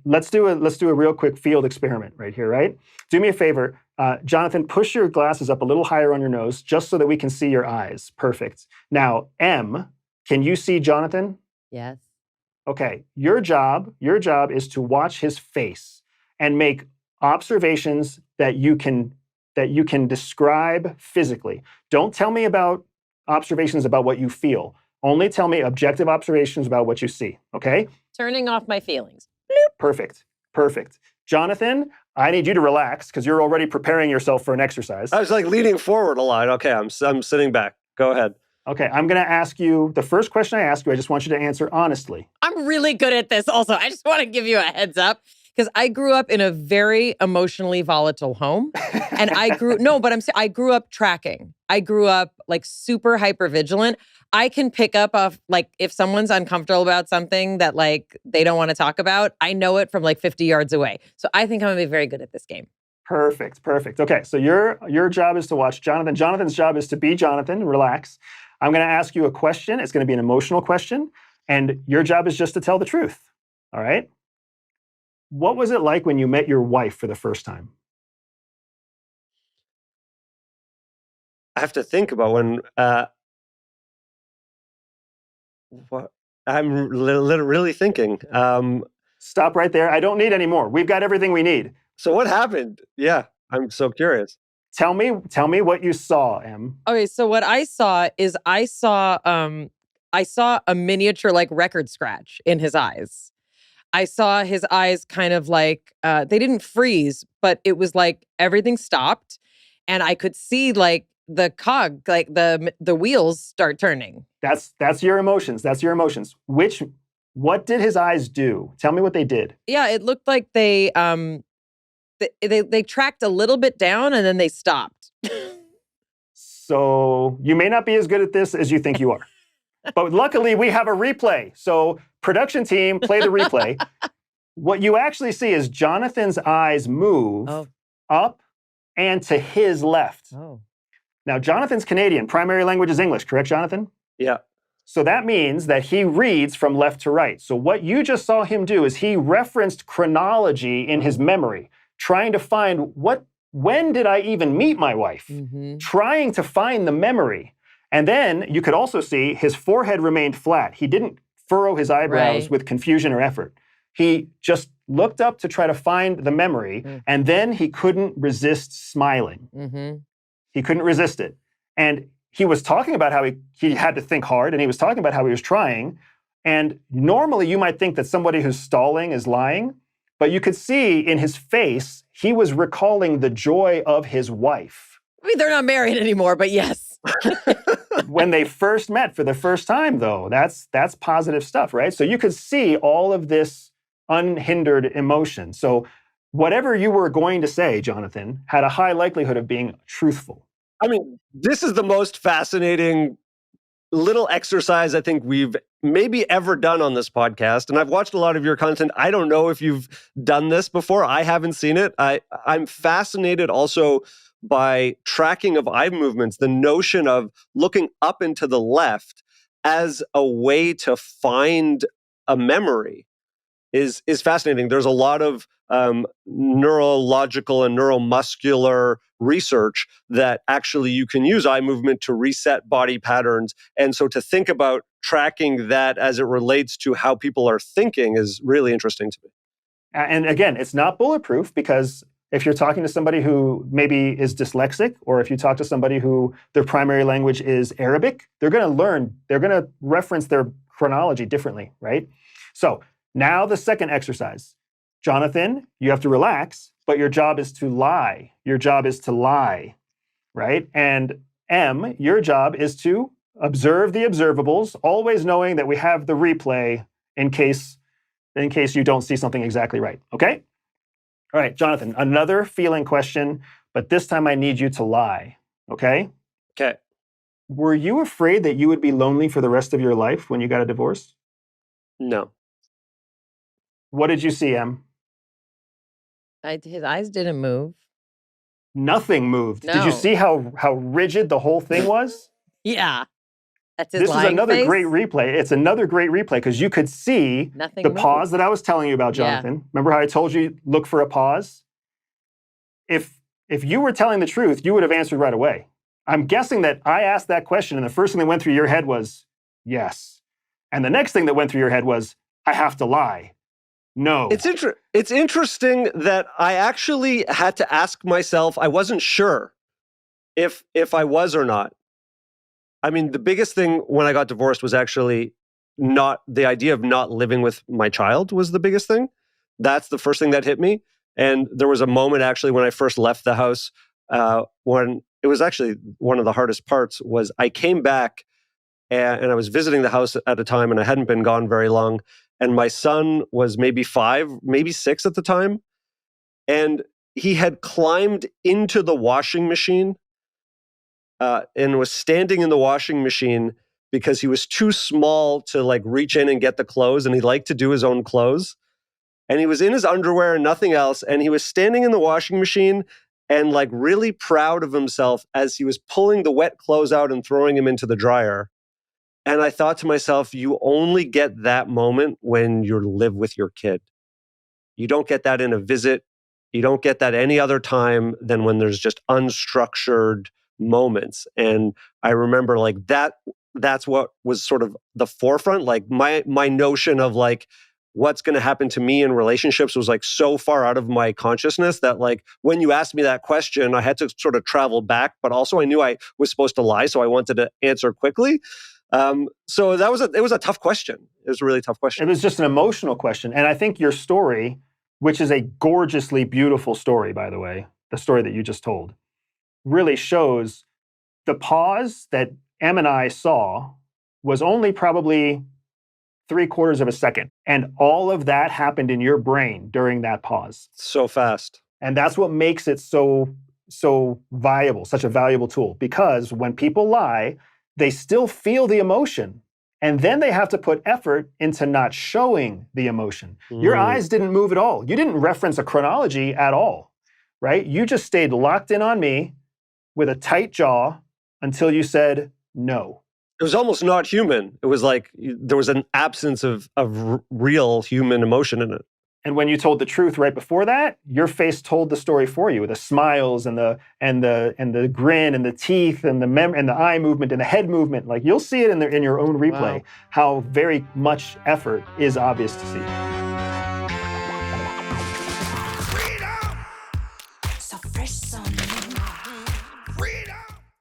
let's do a real quick field experiment right here, right? Do me a favor, Jonathan, push your glasses up a little higher on your nose just so that we can see your eyes. Perfect. Now, M, can you see Jonathan? Yes. Okay, your job is to watch his face and make observations that you can describe physically. Don't tell me about observations about what you feel. Only tell me objective observations about what you see, okay? Turning off my feelings. Perfect. Jonathan, I need you to relax because you're already preparing yourself for an exercise. I was like leaning forward a lot. Okay, I'm sitting back. Go ahead. Okay, I'm going to ask you, the first question I ask you, I just want you to answer honestly. I'm really good at this also. I just want to give you a heads up because I grew up in a very emotionally volatile home. And I grew up tracking. I grew up like super hypervigilant. I can pick up like if someone's uncomfortable about something that like they don't want to talk about, I know it from like 50 yards away. So I think I'm going to be very good at this game. Perfect. Okay, so your job is to watch Jonathan. Jonathan's job is to be Jonathan, relax. I'm going to ask you a question. It's going to be an emotional question. And your job is just to tell the truth. All right? What was it like when you met your wife for the first time? I have to think about when... what? I'm really thinking. Stop right there. I don't need any more. We've got everything we need. So what happened? Yeah, I'm so curious. Tell me what you saw, Em. Okay, so what I saw is I saw a miniature like record scratch in his eyes. I saw his eyes kind of like they didn't freeze, but it was like everything stopped, and I could see like the cog, like the wheels start turning. That's your emotions. What did his eyes do? Tell me what they did. Yeah, it looked like they tracked a little bit down and then they stopped. So you may not be as good at this as you think you are. But luckily we have a replay. So production team, play the replay. What you actually see is Jonathan's eyes move up and to his left. Oh. Now, Jonathan's Canadian. Primary language is English, correct, Jonathan? Yeah. So that means that he reads from left to right. So what you just saw him do is he referenced chronology in his memory, trying to find when did I even meet my wife? Mm-hmm. Trying to find the memory. And then you could also see his forehead remained flat. He didn't furrow his eyebrows with confusion or effort. He just looked up to try to find the memory, and then he couldn't resist smiling. Mm-hmm. He couldn't resist it. And he was talking about how he had to think hard, and he was talking about how he was trying. And normally you might think that somebody who's stalling is lying, but you could see in his face, he was recalling the joy of his wife. I mean, they're not married anymore, but yes. When they first met for the first time, though, that's positive stuff, right? So you could see all of this unhindered emotion. So whatever you were going to say, Jonathan, had a high likelihood of being truthful. I mean, this is the most fascinating little exercise I think we've maybe ever done on this podcast. And I've watched a lot of your content. I don't know if you've done this before. I haven't seen it. I'm fascinated also by tracking of eye movements, the notion of looking up and to the left as a way to find a memory is fascinating. There's a lot of neurological and neuromuscular research that actually you can use eye movement to reset body patterns. And so to think about tracking that as it relates to how people are thinking is really interesting to me. And again, it's not bulletproof because if you're talking to somebody who maybe is dyslexic, or if you talk to somebody who their primary language is Arabic, they're going to reference their chronology differently, right? So now the second exercise. Jonathan, you have to relax, but your job is to lie. Your job is to lie, right? And M, your job is to observe the observables, always knowing that we have the replay in case you don't see something exactly right, okay? All right, Jonathan, another feeling question, but this time I need you to lie, okay? Okay. Were you afraid that you would be lonely for the rest of your life when you got a divorce? No. What did you see, Em? His eyes didn't move. Nothing moved. No. Did you see how rigid the whole thing was? Yeah. That's his This is lying another face? great replay. It's another great replay because you could see Nothing the moved. pause that I was telling you about, Yeah. Jonathan. Remember how I told you, look for a pause? If you were telling the truth, you would have answered right away. I'm guessing that I asked that question and the first thing that went through your head was, yes. And the next thing that went through your head was, I have to lie. No. It's interesting that I actually had to ask myself, I wasn't sure if I was or not. I mean, the biggest thing when I got divorced was actually not the idea of not living with my child was the biggest thing. That's the first thing that hit me. And there was a moment actually when I first left the house, when it was actually one of the hardest parts was I came back and I was visiting the house at a time and I hadn't been gone very long. And my son was maybe 5, maybe 6 at the time. And he had climbed into the washing machine and was standing in the washing machine because he was too small to like reach in and get the clothes. And he liked to do his own clothes. And he was in his underwear and nothing else. And he was standing in the washing machine and like really proud of himself as he was pulling the wet clothes out and throwing them into the dryer. And I thought to myself, you only get that moment when you live with your kid. You don't get that in a visit. You don't get that any other time than when there's just unstructured moments. And I remember like that's what was sort of the forefront. Like my notion of like what's going to happen to me in relationships was like so far out of my consciousness that like when you asked me that question, I had to sort of travel back, but also I knew I was supposed to lie. So I wanted to answer quickly. So it was a tough question. It was a really tough question. It was just an emotional question. And I think your story, which is a gorgeously beautiful story, by the way, the story that you just told, really shows the pause that Em and I saw was only probably 3/4 of a second. And all of that happened in your brain during that pause. So fast. And that's what makes it so viable, such a valuable tool. Because when people lie, they still feel the emotion. And then they have to put effort into not showing the emotion. Your eyes didn't move at all. You didn't reference a chronology at all, right? You just stayed locked in on me with a tight jaw until you said no. It was almost not human. It was like there was an absence of real human emotion in it. And when you told the truth right before that, your face told the story for you. The smiles and the grin and the teeth and the eye movement and the head movement. Like you'll see it in your own replay. Wow. How very much effort is obvious to see.